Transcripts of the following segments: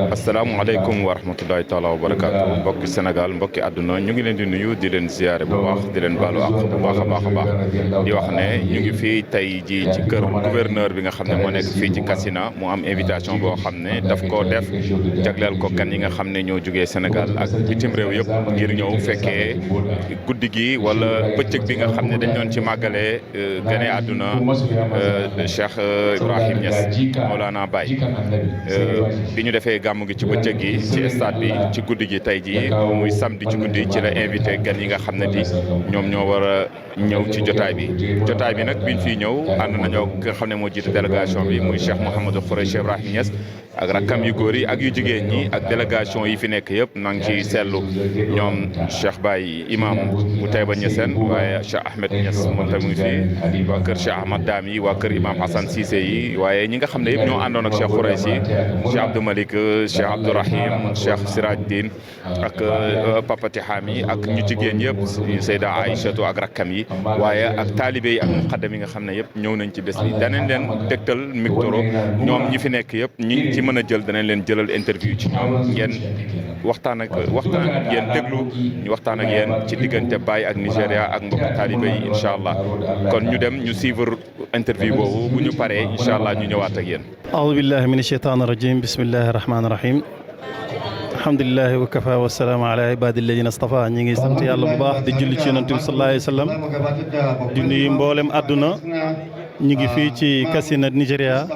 asalaamaaleykum wa rahmatullahi taala wa barakaatu mbokki Sénégal mbokki àdduna ñu ngi leen di nuyu di leen ziyaare bu baax di leen baalu àq bu baax a baax a baax di wax ne ñu ngi fii tey ji ci kër gouverneur bi nga xam ne moo nekk fii ci Kassina mu am invitation boo xam ne daf koo def jagleel ko gan yi nga xam ne ñoo jugee Sénégal ak bitim réew yëpp ngir ñëw fekkee guddi gi wala bëccëg bi nga xam ne dañ doon ci màggalee gane àdduna Cheikh Ibrahim Niass Mawlana Baye bi ñu defee gàmmu gi ci bëccëg gi ci stade bi ci guddi gi tey jii muy samedi ci guddi ci la invité gan yi nga xam ne di ñoom ñoo war a ñëw ci jotaay bi nag biñ fii ñëw ànd nañoo nga xam ne moo jiite délégation bi muy Cheikh Mouhamadou Khoureychi Ibrahim Niass ak rakkam yu góor yi ak yu jigéen ñi ak délégation yi fi nekk yëpp na ngi ci seetlu ñoom Cheikh Baye imam bu Taïba Niassène waaye Cheikh Ahmed Niass moom tamit mu ngi fi waa kër Cheikh Ahmad Dam yi waa kër imam Hassan Cissé yi waaye ñi nga xam ne yëpp ñoo àndoon ak Cheikh Khoureychi Cheikh Abdou Malik Cheikh Abdourahim Cheikh Siraj Din ak Papa Tihami ak ñu jigéen yëpp Seyda Aïchatou ak rakkam yi waaye ak taalibe yi ak muqaddam yi nga xam ne yëpp ñëw nañ ci bés bi danañ leen tegtal micro ñoom ñi fi nekk yëpp ñi ci mën a jël danañ leen jëlal interview ci ñoom ngeen waxtaan ak yéen déglu ñu waxtaan ak yéen ci diggante Baye ak Nigéria ak mbokk taalibe yi incha allah kon ñu dem ñu suivre interview boobu bu ñu paree incha allah ñu ñëwaat ak yéen. aoudu billahi min asheytaan rajim bismillahi rahmaani rahim alhamdulilahi wa kafa wa salaamu ala ibadi alladina astafa ñi ngi sant yàlla bu baax di julli ci yonent bi sallallahu alayhi wa sallam di nuyu mboolem àdduna ñu ngi fii ci Kassina Nigéria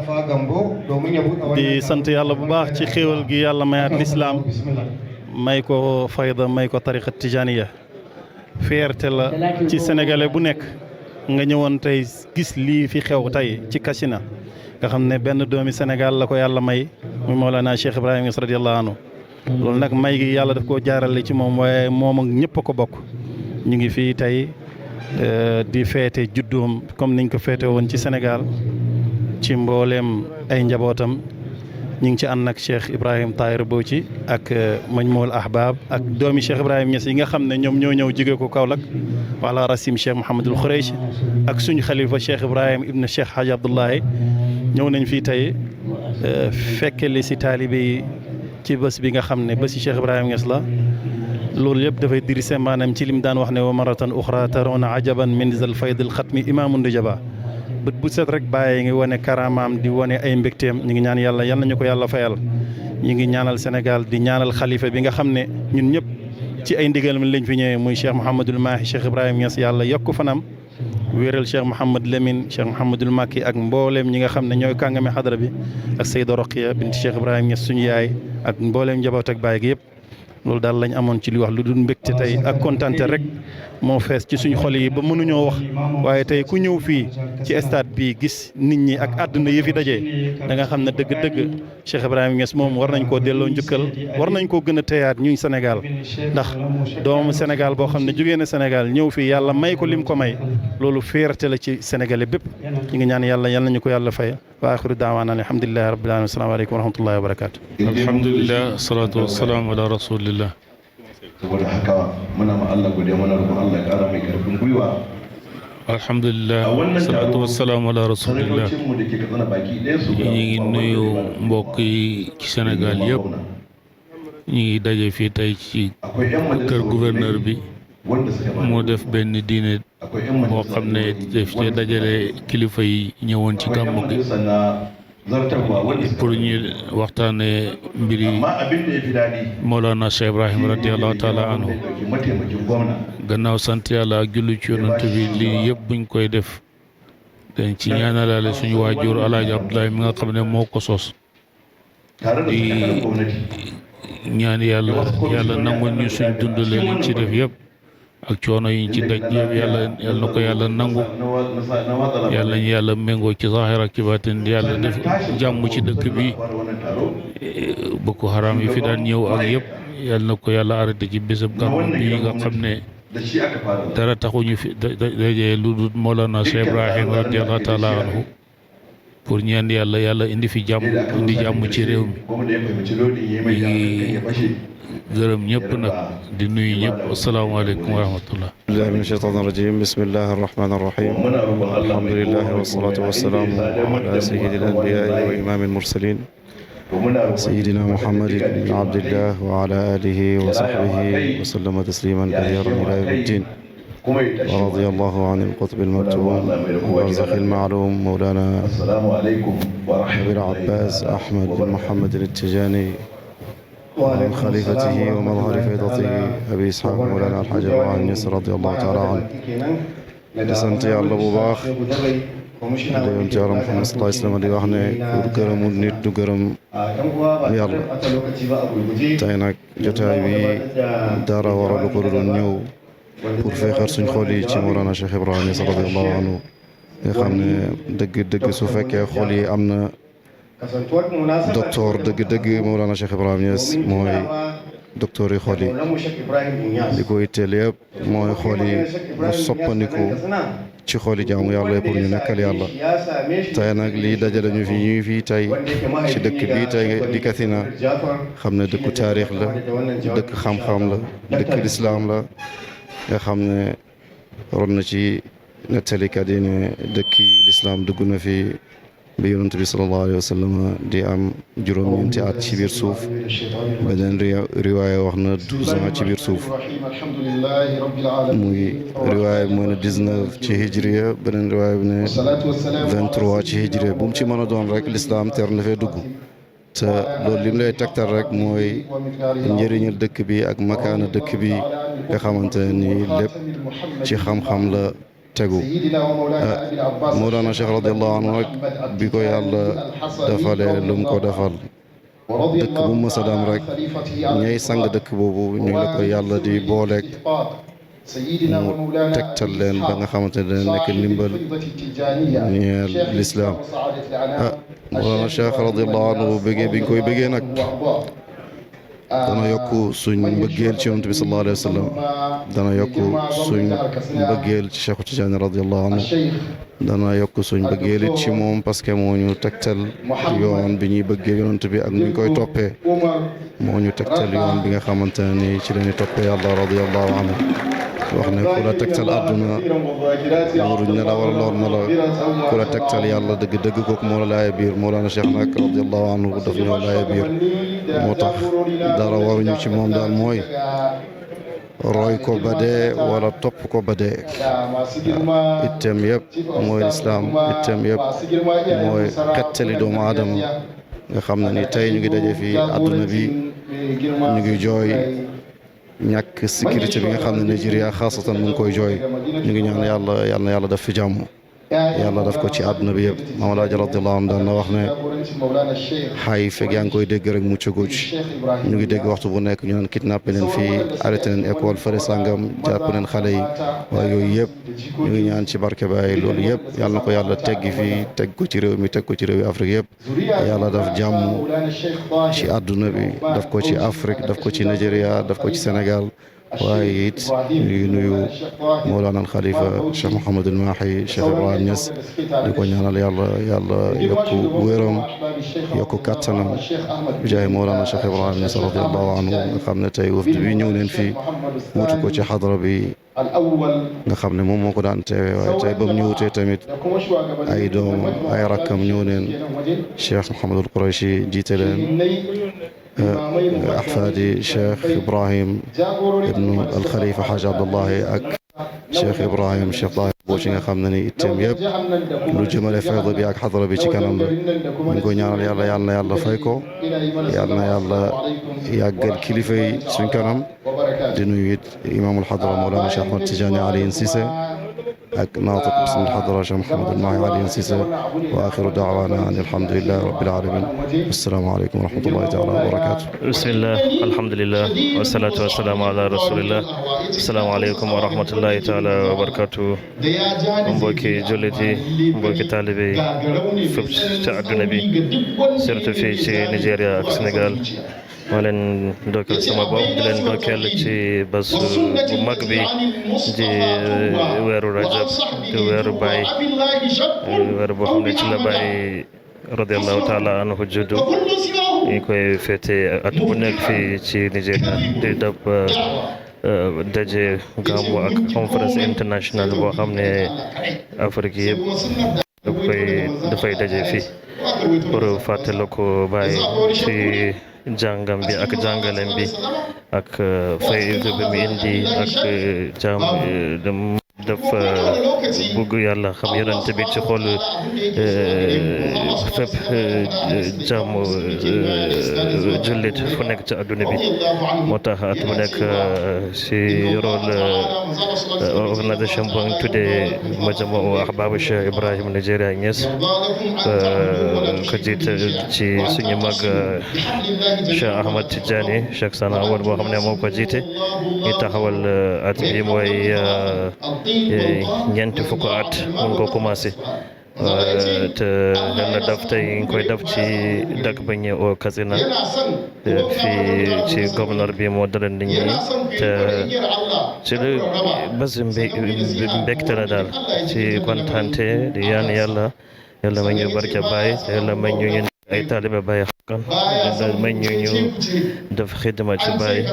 di sant yàlla bu baax ci xéewal gi yàlla mayaat lislaam may ko fayda may ko tariqa tijaniya fierté la ci sénégalais bu nekk nga ñëwoon tey gis lii fi xew tey ci Kassina nga xam ne benn doomi Sénégal la ko yàlla may muy Mawlana Cheikh Ibrahim Niass radiyallahu anhu loolu nag may gi yàlla daf koo jaarale ci moom waaye moom ak ñëpp a ko bokk ñu ngi fii tey di feete juddoom comme niñ ko feete woon ci Sénégal ci mbooleem ay njabootam ñu ngi ci ànd ak Cheikh Ibrahim Tahir Bouchi ak Majmoul Ahbab ak doomi Cheikh Ibrahim Niass yi nga xam ne ñoom ñoo ñëw jóge ko Kaolack wala rasim Cheikh Mouhamadul Khoureychi ak suñu xalifa Cheikh Ibrahim ibn Cheikh Hadj Abdoulaye ñëw nañ fii tey fekke li si taalibe yi ci bés bi nga xam ne bési Cheikh Ibrahim Niass la loolu yëpp dafay dirise maanaam ci lim daan wax ne wa maratan uxra tarawna ajaban min zal faydil xatmi imaamun di jaba bët bu set rek bàyyi ngi wane karamaam di wane ay mbégteem ñu ngi ñaan yàlla yal nañu ko yàlla fayal ñu ngi ñaanal Sénégal di ñaanal xalifa bi nga xam ne ñun ñëpp ci ay ndigal mi lañ fi ñëwee muy Cheikh Mouhamadul Mahi Cheikh Ibrahim Niass yàlla yokk fanam wéeral Cheikh Mouhamad Lamine Cheikh Mouhamadul Makki ak mbooleem ñi nga xam ne ñooy kàngame xadara bi ak Seyda Roqiya bint Cheikh Ibrahim Niass suñu yaay ak mbooleem njaboot ak baay gi yëpp loolu daal lañ amoon ci li wax lu dul mbégte tey ak kontante rek moo fees ci suñu xol yi ba mënuñoo wax waaye tey ku ñëw fii ci stade bi gis nit ñi ak àdduna yi fi dajee da nga xam ne dëgg-dëgg Cheikh Ibrahim Niass moom war nañ koo delloo njukkal war nañ koo gën a teyaat ñuy Sénégal ndax doomu Sénégal boo xam ne jógee na Sénégal ñëw fii yàlla may ko lim ko may loolu fierté la ci sénégalais bépp ñu ngi ñaan yàlla yal nañu ko yàlla fay wa axiru daawaana alhamdulillahi rabbil alamin asalaamaaleykum wa rahmatullahi wa barakatu alhamdulillah salatu wassalamu ala rasulillah saboda haka muna ma Allah godiya muna roƙon Allah ya ƙara mai ƙarfin gwiwa alhamdulilah salatu wassalamu ala rasulillah mu da ke katsina baki ɗaya su ñu ngi nuyu mbokk yi ci Sénégal yëpp ñu ngi daje fii tey ci kër gouverneur bi moo def benn diine boo xam ne def ci dajale kilifa yi ñëwoon ci gàmmu gi pour ñu waxtaane mbiri Mawlana Cheikh Ibrahim radiallahu taala anhu gannaaw sant yàlla ak julli ci yonent bi lii yëpp buñ koy def dañ ci ñaanalaale suñu waajur Alaaji Abdoulaye mi nga xam ne moo ko sos di ñaan yàlla nangul ñu suñ dundale liñ ci def yëpp ak coono yiñ ci daj yëpp yàlla na ko yàlla nangu yàlla ñu yàlla méngoo ci zaahir ak ci baatin yàlla def jàmm ci dëkk bi Boko Haram yi fi daan ñëw ak yëpp yàlla na ko yàlla arrêté ci bésab gàmmu bi nga xam ne dara taxuñu fi dajee lu dul Mawlana Cheikh Ibrahim radiyallahu taala anhu pour ñaan yàlla indi fi jàmm indi jàmm ci réew mi ngi gërëm ñëpp nag di nuyu ñëpp asalaamaaleykum wa rahmatullah billahi min ashaytan irajim bismillahi arrahmani irrahim alhamdulilahi wassalatu wassalamu ala sayyidil anbiyai wa imam almursalin سيدنا محمد بن عبد الله وعلى آله وصحبه وسلم تسليما كثيرا إلى يوم الدين. ورضي الله عن القطب المكتوم والبرزخ المعلوم مولانا أبي العباس أحمد بن محمد التجاني وعن خليفته ومظهر فيضته أبي إسحاق مولانا الحاج إبراهيم نياس رضي الله تعالى عنه. di sant yàlla bu baax di yonent yàlla Muhammad sallallahu alayhi wa sallam di wax ne ku gërëmul nit du gërëm yàlla. tey nag jotaay bi dara waralu ko doon ñëw pour feexal suñ xol yi ci Mawlana Cheikh Ibrahim Niass radiyallahu anhu nga xam ne dëgg su fekkee xol yi am na docteur dëgg Mawlana Cheikh Ibrahim Niass mooy docteur yi xol yi li ko itteel yëpp mooy xol yi mu soppandiku ci xol yi jaamu yàlla pour ñu nekkal yàlla. tey nag lii dajale ñu fi ñuy fii tey ci dëkk bii tey di Katsina xam ne dëkku taarix la dëkk xam-xam la dëkk lislaam la nga xam ne ron na ci nettalikat yi ne dëkki lislaam dugg na fi bi yonent bi sallallahu alayhi wa sallam di am juróom-ñeenti at ci biir suuf beneen riwaaya wax na 12 ans ci biir suuf muy riwaaya bi mooy ne 19 ci hijriya beneen riwaaya bi ne 23 ci hijriya bu mu ci mën a doon rek lislaam teer na fee dugg te loolu lim lay tegtal rek mooy njëriñal dëkk bi ak makaana dëkk bi nga xamante ni lépp ci xam-xam la tegu. Mawlana Cheikh radiyallahu anhu nag bi ko yàlla defalee lu mu ko defal dëkk bu mu mës a dem rek ñay sang dëkk boobu ñu la ko yàlla di booleeg mu tegtal leen ba nga xamante ne dina nekk ndimbal ñeel lislaam. Mawlana Cheikh radiyallahu anhu bëggee bi ñu koy bëggee nag dana yokk suñ mbëggeel ci yonent bi sallallahu alayhi wa sallam dana yokk suñ mbëggeel ci Cheikh Tidiane radiyallahu anhu dana yokk suñ mbëggeel it ci moom parce que moo ñu tegtal yoon bi ñuy bëggee yonent bi ak ñu koy toppee moo ñu tegtal yoon bi nga xamante ne ni ci la ñuy toppee yàlla radiyallahu anhu wax ne ku la tegtal àdduna waruñ ne la war a lor na la ku la tegtal yàlla dëgg kooku moo la laaya biir Mawlana Cheikh nag radiyallahu anhu daf ñoo laaya biir moo tax dara waruñu ci moom daal mooy roy ko ba dee wala topp ko ba dee. itteem yëpp mooy lislaam itteem yëpp mooy xettali doomu aadama nga xam ne ni tey ñu ngi daje fii àdduna bi ñu ngi jooy ñàkk sécurité bi nga xam ne Nigeria xaasatan mu ngi koy jooy ñu ngi ñaan yàlla def fi jàmm yàlla def ko ci àdduna bi yëpp. Maam Alaaji radiyallahu anhu daan na wax ne xay fekk yaa ngi koy dégg rek mucc gu ci ñu ngi dégg waxtu bu nekk ñu naan kidnappé leen fii arrêté leen école fële sàngam jàpp leen xale yi waaye yooyu yëpp ñu ngi ñaan ci barke Baay loolu yëpp yàlla na ko yàlla teggi fii teg ko ci réew mi teg ko ci réew yi Afrique yëpp yàlla daf jàmm ci àdduna bi daf ko ci Afrique daf ko ci Nigeria daf ko ci Sénégal waaye it ñu ngi nuyu Mawlana al Khalifa Cheikh Mouhamadul Mahi Cheikh Ibrahim Niass di ko ñaanal yàlla yokku wéram yokku kàttanam bi jaay Mawlana Cheikh Ibrahim Niass radiyallahu anhu nga xam ne tey wafd bi ñëw neen fii wutu ko ci xadra bi nga xam ne moom moo ko daan teewee waaye tey ba mu ñëwutee tamit ay doom ay rakkam ñëw neen Cheikh Mouhamadul Qurayshi jiite leen أحفادي شيخ إبراهيم ابن الخليفة حاج عبد الله أك شيخ إبراهيم شيخ طاهر بوشي nga xam ne ni itteem yëpp lu jëmale fayda bi ak xadara bi ci kanam la ñu ngi koy ñaanal yàlla na yàlla fay ko yàlla na yàlla yàggal kilifa yi suñ kanam di nuyu it imaamul xadara Mawlana Cheikh Ahmad Tidiane Alioune Cissé ak naatiq bismil xadara Cheikh Mouhamadul Mahi Alioune Cissé wa axiru daawaana an alhamdulillahi rabbil alamin assalaamu aleykum wa rahmatullahi taala wa barakatuh. bismillah alhamdulillah wasalaatu wasalaamu ala rasulillah assalaamu aleykum wa rahmatullahi taala wa barakatuh. mbokki jullit yi mbokki taalibe yi fépp ci àdduna bi surtout fii ci Nigeria ak Sénégal maa leen ndokkeel sama bopp di leen ndokkeel ci bés bu mag bi di weeru rajab di weeru Baay weeru boo xam ne ci la Baay radiyallahu taala anhu juddu ñu koy fêté at bu nekk fii ci Nigeria di dab daje gàmmu ak conférence internationale boo xam ne Afrique yëpp dafay daje fii pour fàttaliku Baye ci jàngam bi ak jàngalem bi ak fayda bi mu indi ak jaam dafa bëgg yàlla xam yonent bi ci xol fépp jàmm jullit fu nekk ci àdduna bi moo tax at mu nekk si rôle organisation bu ñu tuddee Majma'u Ahbaabu Cheikh Ibrahim Nigeria Niass ko jiite ci suñu mag Cheikh Ahmad Tidiane Cheikh Sana Awad boo xam ne moo ko jiite ñu taxawal at bi mooy ñeenti fukk at mun ko commencé te yàlla daf tey ñu koy def ci dëkk ba ñu oo Katsina fii ci gouverneur bi moo dalal nit ñi te ci la bés mbégte la daal ci kontaante di ñaan yàlla may ñu barke Baye yàlla may ñu ay taalibe Baye xaqan yàlla may ñu def xidma ci Baye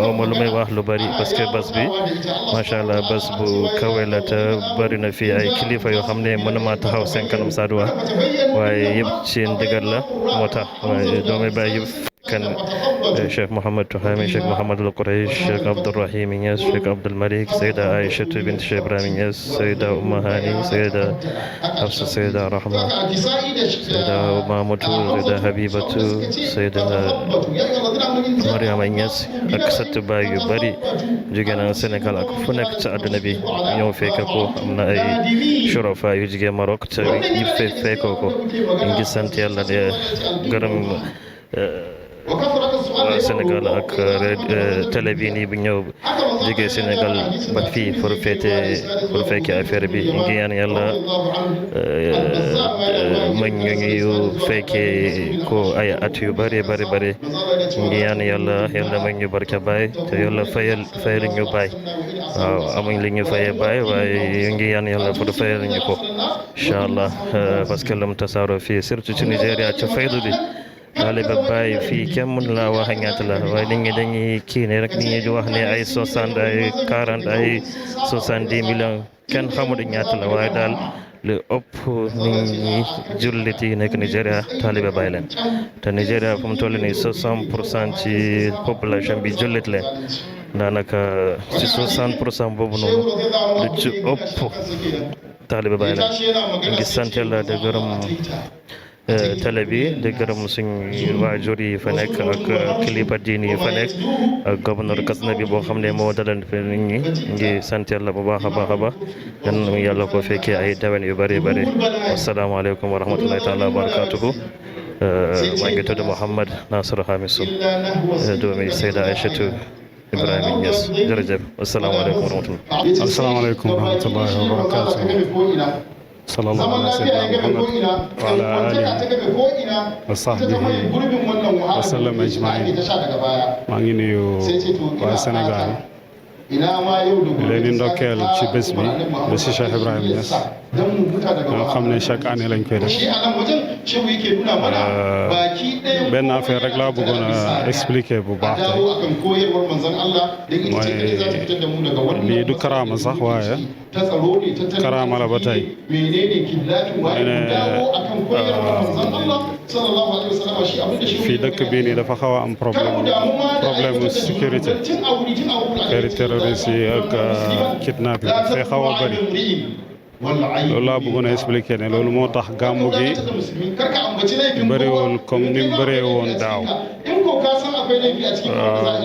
awma lu may wax lu bari parce que bés bi macha allah bés bu kawe la te bari na fii ay kilifa yoo xam ne mënuma taxaw seen kanam saa wax waaye yëpp ci ndigal la moo tax waaye doomi Baye yëpp kan Cheikh Mouhamed Touhami Cheikh Mouhamed al Quraysh Cheikh Abdourahim Niass Cheikh Abdoul Malik Seyda Aïcha bint Cheikh Ibrahim Niass Seyda Ouma Hani Seyda Hafsa Seyda Rahma Seyda Mamadou Seyda Habibatu Seyda Mariama Niass ak sët Baye yu bari jóge na Sénégal ak fu nekk ci àdduna bi ñëw fekk ko am na ay shurafa yu jóge Maroc te yëpp fekkoo ko ñu ngi sant yàlla de gërëm waa Sénégal ak télé bi nii bu ñëw jógee Sénégal ba fii pour fekkee affaire bi ñu ngi ñaan yàlla mañ ñu fekkee ko ay at yu bari ñu ngi ñaan yàlla mañ ñu barke Baye te yàlla fayal ñu Baye waaw amuñ li ñu fayee Baye waaye ñu ngi ñaan yàlla pour fayal ñu ko incha allah parce que lam tasaaroo fii surtout ci Nigéria ci faydu bi taalibe Baye fii kenn mënu laa wax ñaata la waaye nit ñi dañuy kii ne rek nit ñi di wax ne ay 60 ay 40 ay 70 millions kenn xamul ñaata la waaye daal lu ëpp nit ñi jullit yi nekk Nigéria taalibe Baye leen te Nigéria fu mu toll nii 60% ci population bi jullit leen daanaka ci 60% boobu noonu lu ci ëpp taalibe Baye leen ñu ngi sant Yàlla de gërëm télé bi di gërëm suñu waajur yi fa nekk ak kilifa diini yi fa nekk ak gouverneur Katsina bi boo xam ne moo dalal fi nit ñi ngi sant Yàlla bu baax a baax yan yàlla ko fekkee ay déwén yu bëri asalaamaaleykum wa rahmatullahi taala wa barakatuhu maa ngi tudd Mouhamed Nasr Hamisu doomi Seyda Aïchatou Ibrahima Niass jërëjëf asalaamaaleykum wa rahmatullah asalaamaaleykum wa rahmatullahi wa barakatuhu sallallahu ala sayyidina Muhammad wa ala alihi wa sahbihi wa sallam ajmain maa ngi nuyu waa Sénégal leen di ndokkeel ci bés bi bési Cheikh Ibrahima Niass ñoo xam ne chaque année lañ koy def benn affaire rek laa bëggoon a expliquer bu baax tey mooy lii du karaama sax waaye karaama la ba tey mooy ne fii dëkk bii nii dafa xaw a am problème sécurité affaire terroriste yi ak kidnapping dafay xaw a bëri loolu laa bëggoon a expliquer ne loolu moo tax gàmmu gi bëriwul comme ni mu bëree woon daaw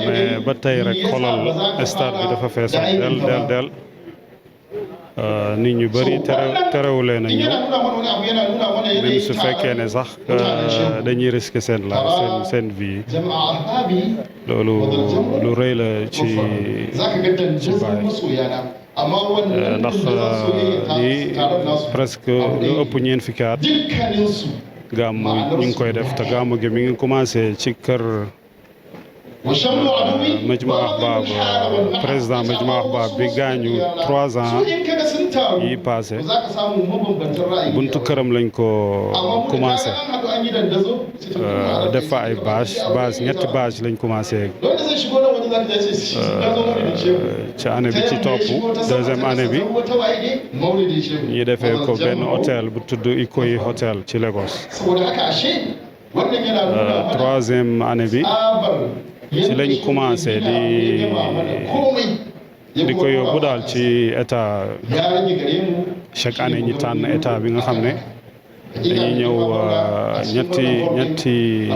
mais ba tey rek xolal stade bi dafa feesoon del nit ñu bëri terewulee na ñëw même su fekkee ne sax dañuy risquer seen vie loolu lu rëy la ci Baye ndax lii presque lu ëpp ñeent fukki at gàmmu ñu ngi koy def te gàmmu gi mi ngi commencé ci kër Majma'u Ahbab président Majma'u Ahbab bi gaañu 3 ans yi passé buntu këram lañ ko commencé def fa ay bâche ñetti bâche lañ commencé ci année bi ci topp deuxième année bi ñu defee ko benn hôtel bu tudd Ikoyi Hotel ci Lagos. Troisième année bi ci lañ commencé di ko yóbbu daal ci état chaque année ñi tànn état bi nga xam ne dañuy ñëw ñetti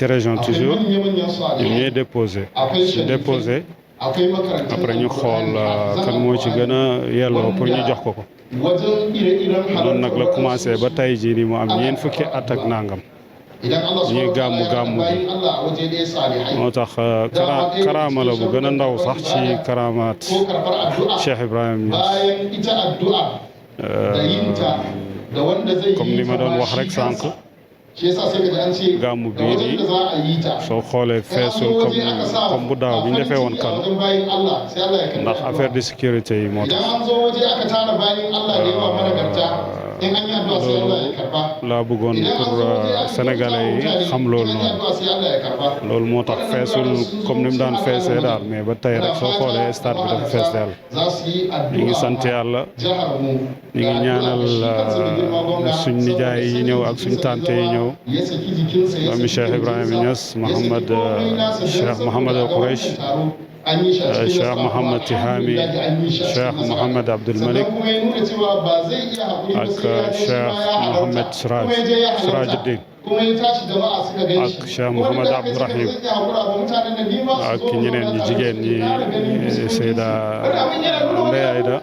région toujours ñoom ñooy déposé après ñu xool kan moo ci gën a yelloo pour ñu jox ko noonu nag la commencé ba tey jii nii mu am ñeent fukki at ak nangam ñuy gàmmu bi moo tax karaama la bu gën a ndaw sax ci karaamaat Cheikh Ibrahim Niass comme li ma doon wax rek sànq gàmmu bii nii soo xoolee feesul comme bu daaw bi ñu defee woon kan ndax affaire de sécurité yi moo tax loolu laa bëggoon pour sénégalais yi xam loolu loolu moo tax feesul comme ni mu daan feesee daal mais ba tey rek soo xoolee stade bi dafa fees daal ñu ngi sant yàlla ñu ngi ñaanal suñ nijaay yi ñëw ak suñ tante yi ñëw doomi Cheikh Ibrahima Niass Cheikh Mohamed al Quraish Cheikh Mohamed Tihami Cheikh Mohamed Abdul Malik ak Cheikh Mohamed Sirajuddin ak Cheikh Mohamed Abdourahim ak ñeneen ñi jigéen ñi Seyda Ndeye Aïda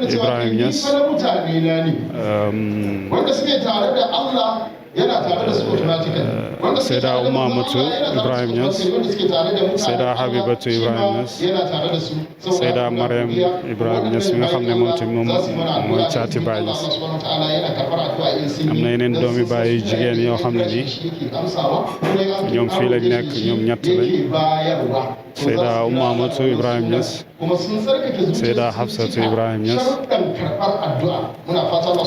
Ibrahima Niass Seyda Oumamatou Ibrahima Niass Seyda Habibatu Ibrahima Niass Seyda Mariam Ibrahima Niass mi nga xam ne moom mooy caati Baay Niass am na yeneen doomi baay yu jigéen yoo xam ne nii ñoom fii lañ nekk ñoom ñett lañ Seyda Oumamatou Ibrahima Niass Seyda Hafsatu Ibrahima Niass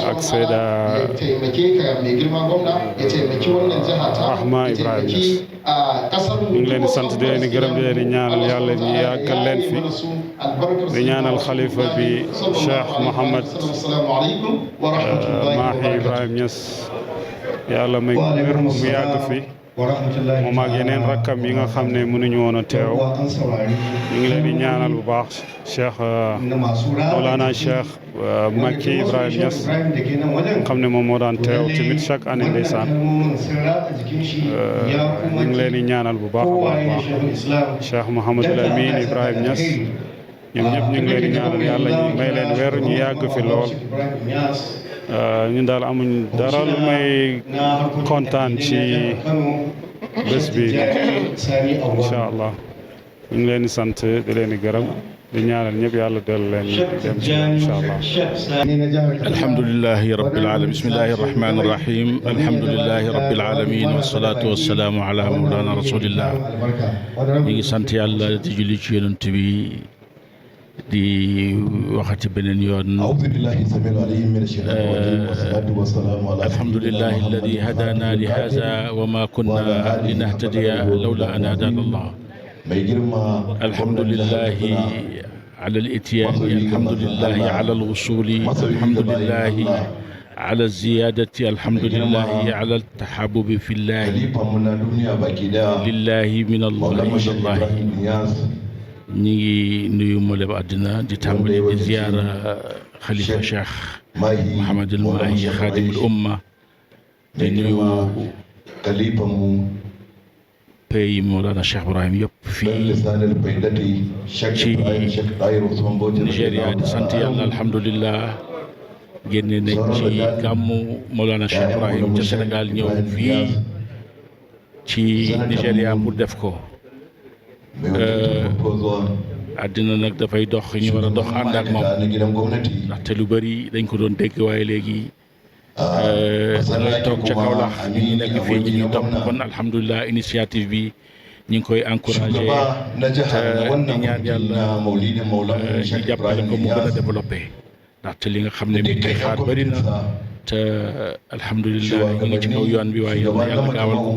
ak Seyda Rahma Ibrahima Niass ñu ngi leen di sant di leen di gërëm di leen di ñaanal yàlla ñu yàggal leen fi di ñaanal xalifa bi Cheikh Mohamed Mahi Ibrahima Niass yàlla may ko wér mu yàgg fi moom ak yeneen rakkam yi nga xam ne mënuñu woon a teew ñu ngi leen di ñaanal bu baax Cheikh Mawlana Cheikh Makki Ibrahima Niass xam ne moom moo daan teew tamit chaque année ndeysaan ñu ngi leen di ñaanal bu baax a baax Cheikh Mouhamadul Amin Ibrahima Niass ñoom ñëpp ñu ngi leen di ñaanal yàlla ñu may leen wér ñu yàgg fi lool ñun daal amuñ dara lu may kontaan ci bés bi incha allah ñu ngi leen di sant di leen di gërëm di ñaanal ñëpp yàlla dellu leen dem ci incha allah. alhamdulilahi rabbil alamin bismillahi rahmani rahim alhamdulilahi rabbil alamin wasalaatu wasalaamu ala mawlana rasulillah ñu ngi sant yàlla di julli ci yonent bi di waxati beneen yoon alhamdulillahi alladi hadana li hada wa ma kunna linahtadiya lawla an hadana allah alhamdulillahi ala al-ityan alhamdulillahi ala al-wusuli alhamdulillahi على الزيادة الحمد لله على التحابب في الله لله من الله إلى الله ñi ngi nuyu mboolem àddina di tàmbali di ziyaara xalifa Cheikh Mouhamadul Mahi xaadimul umma di nuyu pays Mawlana Cheikh Ibrahim yëpp fii ci Nigéria di sant yàlla alhamdulillah génne nañ ci gàmmu Mawlana Cheikh Ibrahim ca Sénégal ñëw fii ci Nigéria pour def ko àddina nag dafay dox ñu war a dox ànd ak moom ndaxte lu bëri dañ ko doon dégg waaye léegi dangay toog ca Kaolack ñu ngi nekk fii ñu ngi topp kon alhamdulilah initiative bi ñu ngi koy encouragé te di ñaan yàlla ñu jàppale ko mu gën a développé ndaxte li nga xam ne mi ngi xaar bëri na te alhamdulilah ñu ngi ci kaw yoon bi waaye yàlla gaawal ko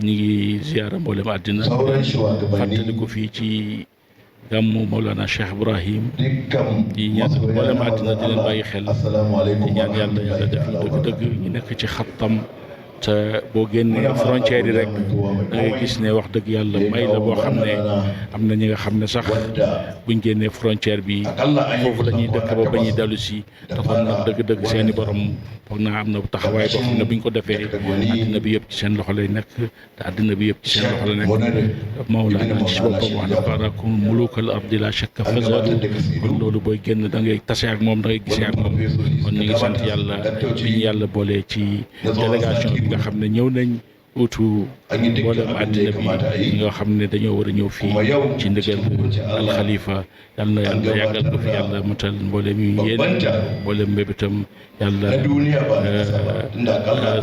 ñi ngi ziyaara mboolem àddina fàttali ko fii ci gàmmu Mawlana Cheikh Ibrahim di ñaan mboolem àddina di leen bàyyi xel di ñaan yàlla def dëgg-dëgg ñu nekk ci xattam te boo génnee frontière yi rek da ngay gis ne wax dëgg yàlla may la boo xam ne am na ñi nga xam ne sax buñ génnee frontière bi foofu la ñuy dëkk ba ñuy dellu si te kon nag dëgg-dëgg seeni borom foog naa am na taxawaay boo xam ne buñ ko defee àddina bi yëpp ci seen loxo lay nekk te àddina bi yëpp ci seen loxo la nekk Mawlana ci boppam wax na baarakum mulukal ardi la shakka fazadu kon loolu booy génn da ngay tase ak moom da ngay gisee ak moom kon ñu ngi sant yàlla bi ñu yàlla boolee ci délégation bi nga xam ne ñëw nañ utu mboolem àddina bi ñi nga xam ne dañoo war a ñëw fii ci ndigal alxalifa yal na yàlla yàggal ko fi yàlla matal mboolem yu yéen mboolem mbébétam yàlla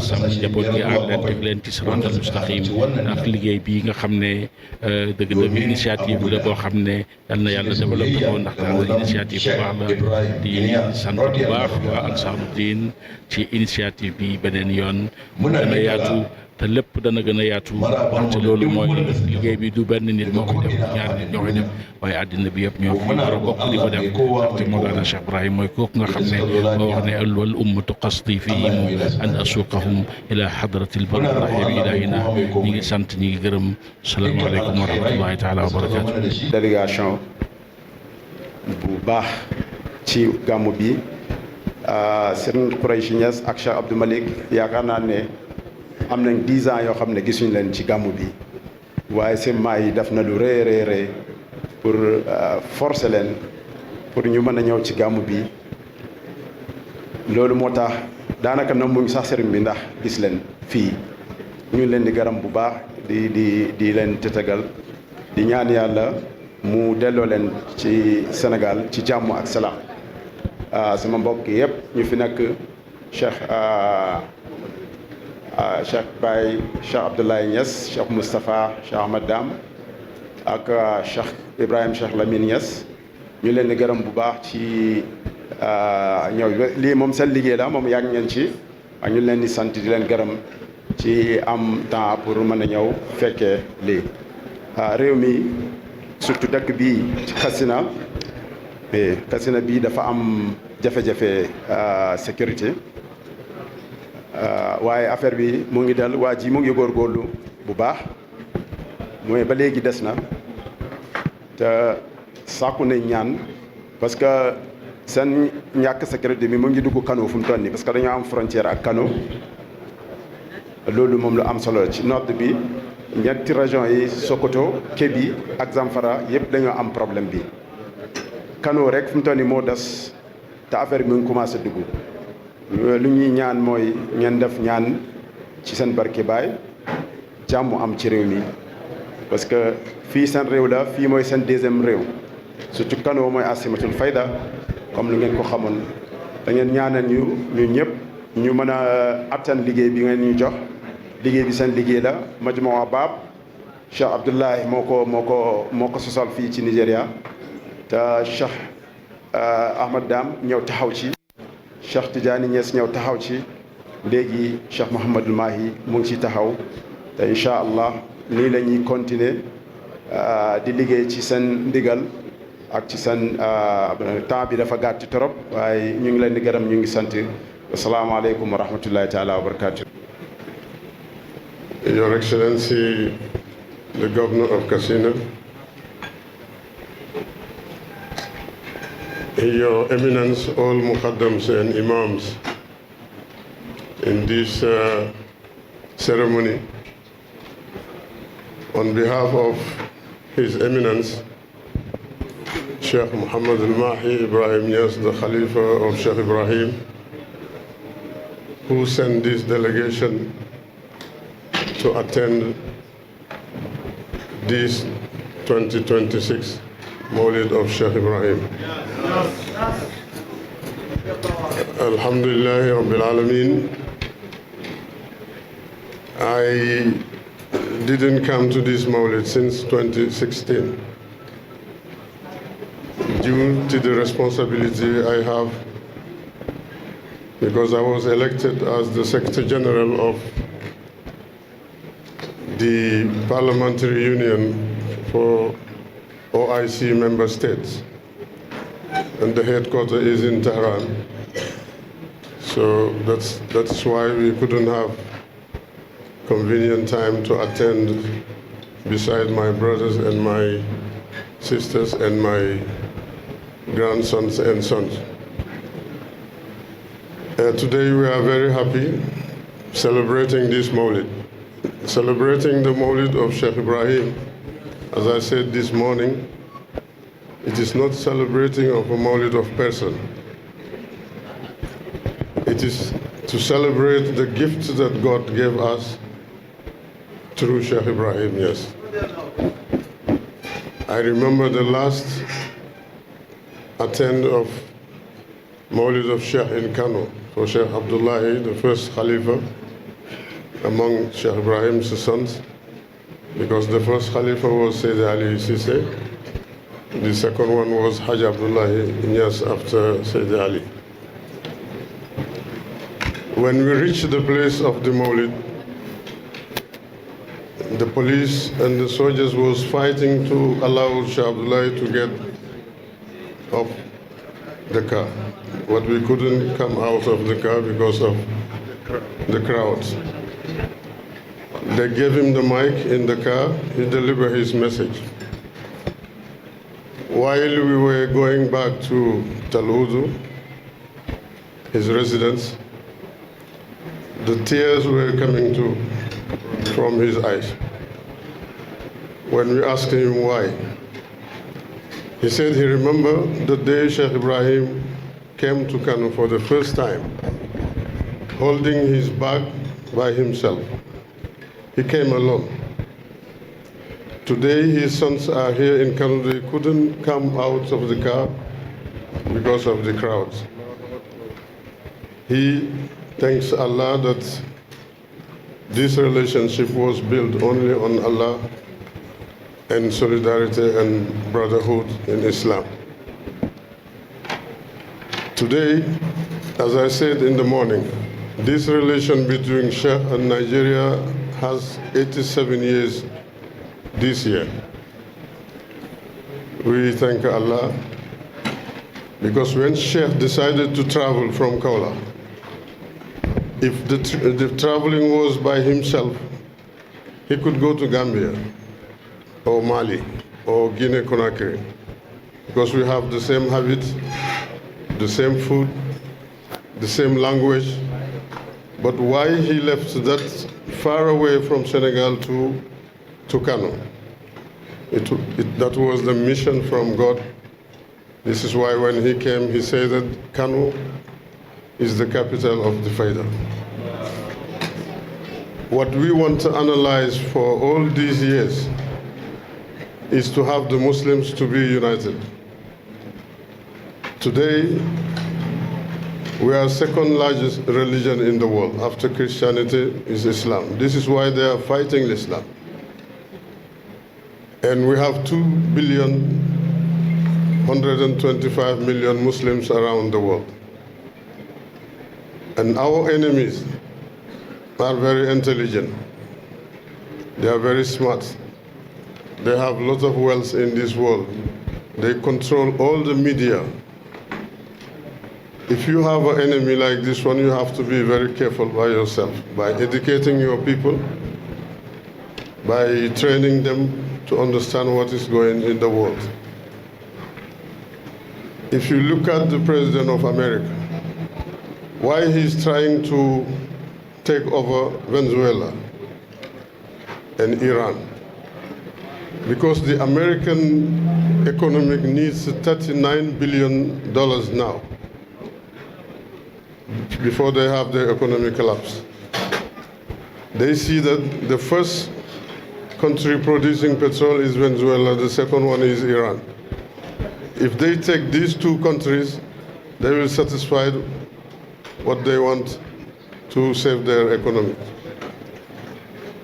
sam njaboot gi aar leen teg leen ci siraatal mustaqim ak liggéey bi nga xam ne dëgg-dëgg initiative la boo xam ne yal na yàlla développé ko ndax initiative bu baax la di sant bu baax waa Ansaaruddin ci initiative bi beneen yoon mu gën a yaatu te lépp dana gën a yaatu te loolu mooy liggéey bi du benn nit moo koy def ñaar nit ñoo koy def waaye àddina bi yëpp ñoo fi war a bokk di ko def te Mawlana Cheikh Ibrahim mooy kooku nga xam ne moo wax ne wal ummatu qasdi fihim an asuqahum ila hadratil barri rahim ilahina ñi ngi sant ñi ngi gërëm salaamaaleykum wa rahmatullahi taala wa barakatu délégation bu baax ci gàmmu bi Serigne Khoureychi Niass ak Cheikh Abdou Malick yaakaar naa ne am nañ 10 ans yoo xam ne gisuñu leen ci gàmmu bi waaye seen maay yi def na lu rëy pour forcer leen pour ñu mën a ñëw ci gàmmu bi loolu moo tax daanaka nambuñ sax sëriñ bi ndax gis leen fii ñu leen di garam bu baax di leen tëtagal di ñaan yàlla mu delloo leen ci Sénégal ci jàmm ak salaam sama mbokk yëpp ñu fi nekk Cheikh Baye Cheikh Abdoulaye Niass Cheikh Moustapha Cheikh Ahmad Dam ak Cheikh Ibrahim Cheikh Lamine Niass ñu leen di gërëm bu baax ci ñëw lii moom seen liggéey la moom yàgg ngeen ci ak ñu leen di sant di leen gërëm ci am temps pour mën a ñëw fekkee lii réew mi surtout dëkk bii ci Katsina bii dafa am jafe-jafe sécurité waaye affaire bi mu ngi dal waa ji mu ngi góorgóorlu bu baax mooy ba léegi des na te sàkku nañ ñaan parce que seen ñàkk sécurité bi mu ngi dugg Kano fu mu toll nii parce que dañoo am frontière ak Kano loolu moom lu am solo ci nord bi ñetti région yi Sokoto Kébi ak Zamfara yëpp dañoo am problème bi Kano rek fu mu toll nii moo des te affaire bi mu ngi commencé dugg lu ñuy ñaan mooy ngeen def ñaan ci seen barke baay jàmm am ci réew mi parce que fii seen réew la fii mooy seen deuxième réew surtout Kano mooy asimatul fayda comme lu ngeen ko xamoon da ngeen ñaanal ñu ñëpp ñu mën a attan liggéey bi ngeen ñu jox liggéey bi seen liggéey la Majmua Baab Cheikh Abdoulaye moo ko sosal fii ci Nigéria te Cheikh Ahmad Dam ñëw taxaw ci Cheikh Tidiane Niass ñëw taxaw ci léegi Cheikh Mouhamadul Mahi mu ngi ci taxaw te incha allah nii la ñuy continuer di liggéey ci seen ndigal ak ci seen temps bi dafa gàtt trop waaye ñu ngi leen di gërëm ñu ngi sant asalaamaaleykum wa rahmatullahi taala wa barakatuh. Your Excellency, the Governor of Katsina, Your Eminence, all Muqaddams and Imams in this ceremony, on behalf of His Eminence, Sheikh Muhammad al-Mahi Ibrahim Niass, the Khalifa of Sheikh Ibrahim, who sent this delegation to attend this 2026 Mawlid of Sheikh Ibrahim. Alhamdulillah Rabbil Alameen. I didn't come to this Mawlid since 2016 due to the responsibility I have because I was elected as the Secretary General of the Parliamentary Union for OIC member states. And the headquarters is in Tehran. So that's why we couldn't have convenient time to attend beside my brothers and my sisters and my grandsons and sons. Today we are very happy celebrating this Mawlid. Celebrating the Mawlid of Sheikh Ibrahim, as I said this morning, it is not celebrating of a Mawlid of person. It is to celebrate the gifts that God gave us through Sheikh Ibrahim, yes. I remember the last attend of Mawlid of Sheikh in Kano for Sheikh Abdullahi, the first Khalifa among Sheikh Ibrahim's sons, because the first Khalifa was Sayyid Ali Sise, the second one was Hajj Abdullahi Inyas after Sayyid Ali. When we reached the place of the Mawlid, the police and the soldiers was fighting to allow Shah Abdullahi to get off the car. But we couldn't come out of the car because of the crowds. They gave him the mic in the car, he delivered his message. While we were going back to Tal Udu, his residence, the tears were coming from his eyes. When we asked him why, he said he remembered the day Sheikh Ibrahim came to Kano for the first time, holding his bag by himself. He came alone. Today his sons are here in Kano. They couldn't come out of the car because of the crowds. He thanks Allah that this relationship was built only on Allah and solidarity and brotherhood in Islam. Today, as I said in the morning, this relation between Sheikh and Nigeria has 87 years this year. We thank Allah because when Sheikh decided to travel from Kaula, if the traveling was by himself, he could go to Gambia or Mali or Guinea-Conakry because we have the same habits, the same food, the same language. But why he left that far away from Senegal to Kano? That was the mission from God. This is why when he came, he said that Kano is the capital of the Faida. What we want to analyze for all these years is to have the Muslims to be united. Today, we are second largest religion in the world. After Christianity is Islam. This is why they are fighting Islam. And we have 2,125,000,000 Muslims around the world. And our enemies are very intelligent. They are very smart. They have a lot of wealth in this world. They control all the media. If you have an enemy like this one, you have to be very careful by yourself, by educating your people, by training them to understand what is going in the world. If you look at the President of America, why he's trying to take over Venezuela and Iran? Because the American economy needs $39 billion now before they have their economic collapse. They see that the first country producing petrol is Venezuela, the second one is Iran. If they take these two countries, they will satisfy what they want to save their economy.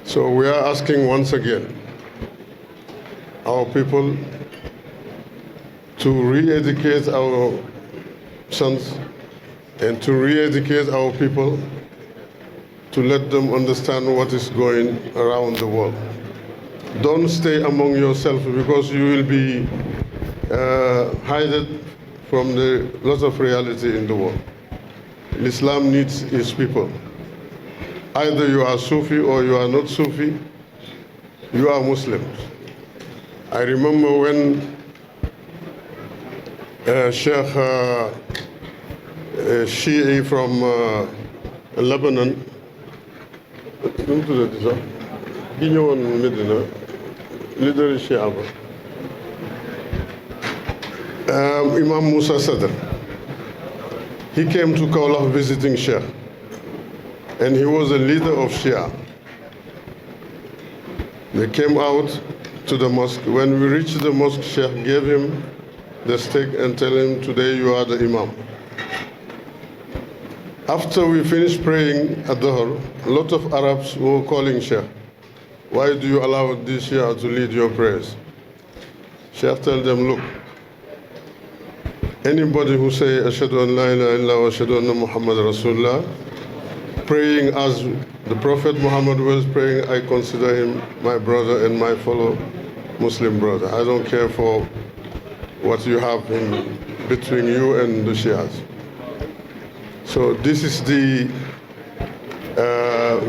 So we are asking once again our people to re-educate our sons and to re-educate our people to let them understand what is going around the world. Don't stay among yourself, because you will be hidden from the lot of reality in the world. Islam needs its people. Either you are Sufi or you are not Sufi, you are Muslims. I remember when Sheikh Shi'i from Lebanon, Medina, leader Shia, Imam Musa Sadr. He came to Kaula visiting Sheikh, and he was a leader of Shia. They came out to the mosque. When we reached the mosque, Sheikh gave him the stick and tell him, today you are the Imam. After we finished praying at Dhuhr, a lot of Arabs were calling Sheikh, why do you allow this Shia to lead your prayers? Sheikh told them, look, anybody who say, Ashhadu an la ilaha illa wa ashhadu anna Muhammad Rasulullah, praying as the Prophet Muhammad was praying, I consider him my brother and my fellow Muslim brother. I don't care for what you have in between you and the Shias. So this is the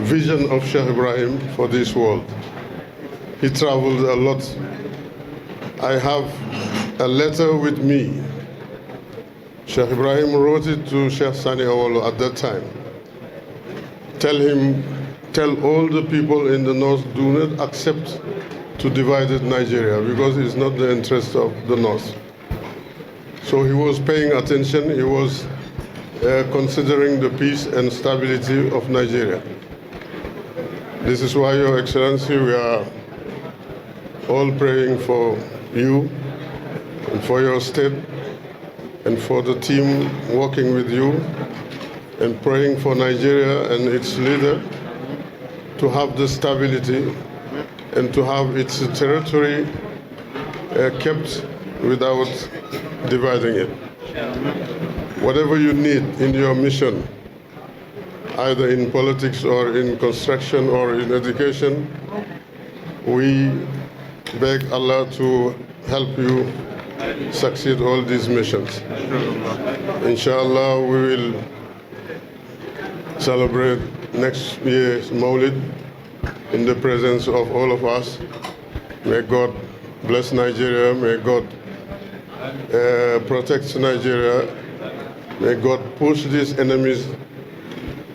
vision of Sheikh Ibrahim for this world. He traveled a lot. I have a letter with me. Sheikh Ibrahim wrote it to Sheikh Sani Awolo at that time. Tell him, tell all the people in the north, do not accept to divide Nigeria, because it's not the interest of the north. So he was paying attention. He was considering the peace and stability of Nigeria. This is why, Your Excellency, we are all praying for you and for your state and for the team working with you, and praying for Nigeria and its leader to have the stability and to have its territory kept without dividing it. Whatever you need in your mission, either in politics or in construction or in education, we beg Allah to help you succeed all these missions. Inshallah, we will celebrate next year's Mawlid in the presence of all of us. May God bless Nigeria. May God protect Nigeria. May God push these enemies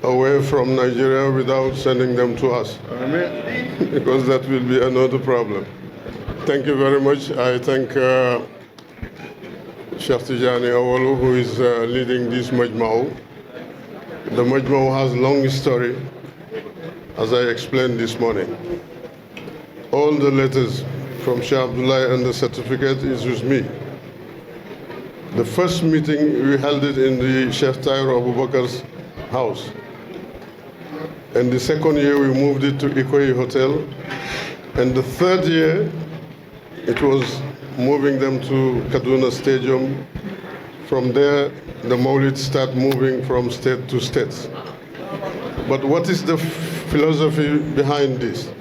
away from Nigeria without sending them to us. Amen. Because that will be another problem. Thank you very much. I thank Sheikh Tijani Awolu, who is leading this Majma'u. The Majma'u has a long history, as I explained this morning. All the letters from Sheikh Abdullah and the certificate is with me. The first meeting, we held it in the Sheikh Tayyar Abu Bakr's house. And the second year, we moved it to Ikoyi Hotel. And the third year, it was moving them to Kaduna Stadium. From there, the Mawlid start moving from state to state. But what is the philosophy behind this?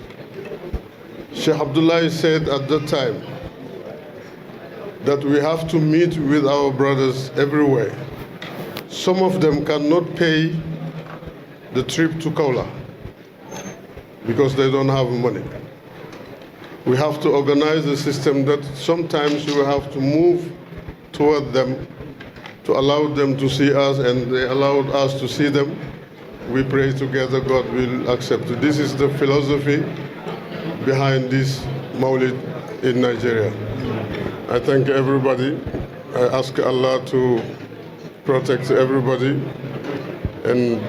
Sheikh Abdullah said at that time that we have to meet with our brothers everywhere. Some of them cannot pay the trip to Kaula because they don't have money. We have to organize a system that sometimes we have to move toward them to allow them to see us, and they allowed us to see them. We pray together, God will accept it. This is the philosophy behind this Mawlid in Nigeria. I thank everybody. I ask Allah to protect everybody and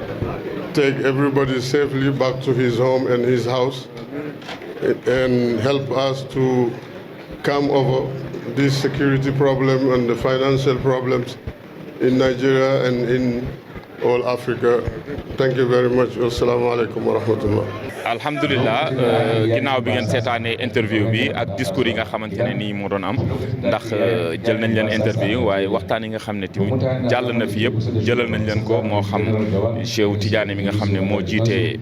take everybody safely back to his home and his house, and help us to come over this security problem and the financial problems in Nigeria and in all Africa. Thank you very much. Assalamu alaikum wa rahmatullah. alhamdulilah ginnaaw bi ngeen seetaanee interview bi ak discours yi nga xamante ne nii moo doon am ndax jël nañ leen interview waaye waxtaan yi nga xam ne tamit jàll na fi yëpp jëlal nañ leen ko moo xam Cheikh Tidiane mi nga xam ne moo jiite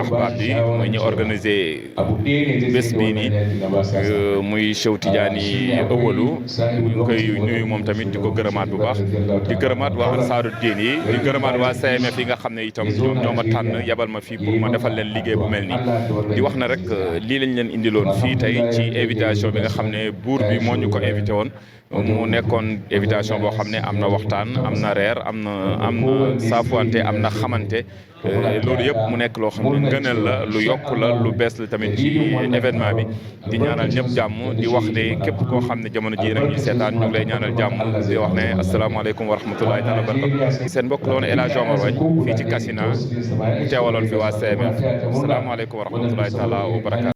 ahbab bi mooy ñu organiser bés bii nii muy Cheikh Tidiane ëwalu ñu koy nuyu moom tamit di ko gërëmaat bu baax di gërëmaat waa Ansaaru Diin yi di gërëmaat waa CMF yi nga xam ne itam ñoo ma tànn yabal ma fii pour ma defal leen liggéey bu mel nii di wax na rek lii lañ leen indiloon fii tey ci invitation bi nga xam ne buur bi moo ñu ko invité woon mu nekkoon invitation boo xam ne am na waxtaan am na reer am na saafuwante am na xamante loolu yëpp mu nekk loo xam ne ngëneel la lu yokk la lu bees la tamit ci événement bi di ñaanal ñëpp jàmm di wax ne képp koo xam ne jamono ji rek ñu seetaan ñu ngi lay ñaanal jàmm di wax ne asalaamaaleykum wa rahmatullahi taala wa barakatu seen mbokk la woon El Hadj Omar Wagne fii ci Kassina mu teewaloon fi waa CMF asalaamaaleykum wa rahmatullahi taala wa barakatu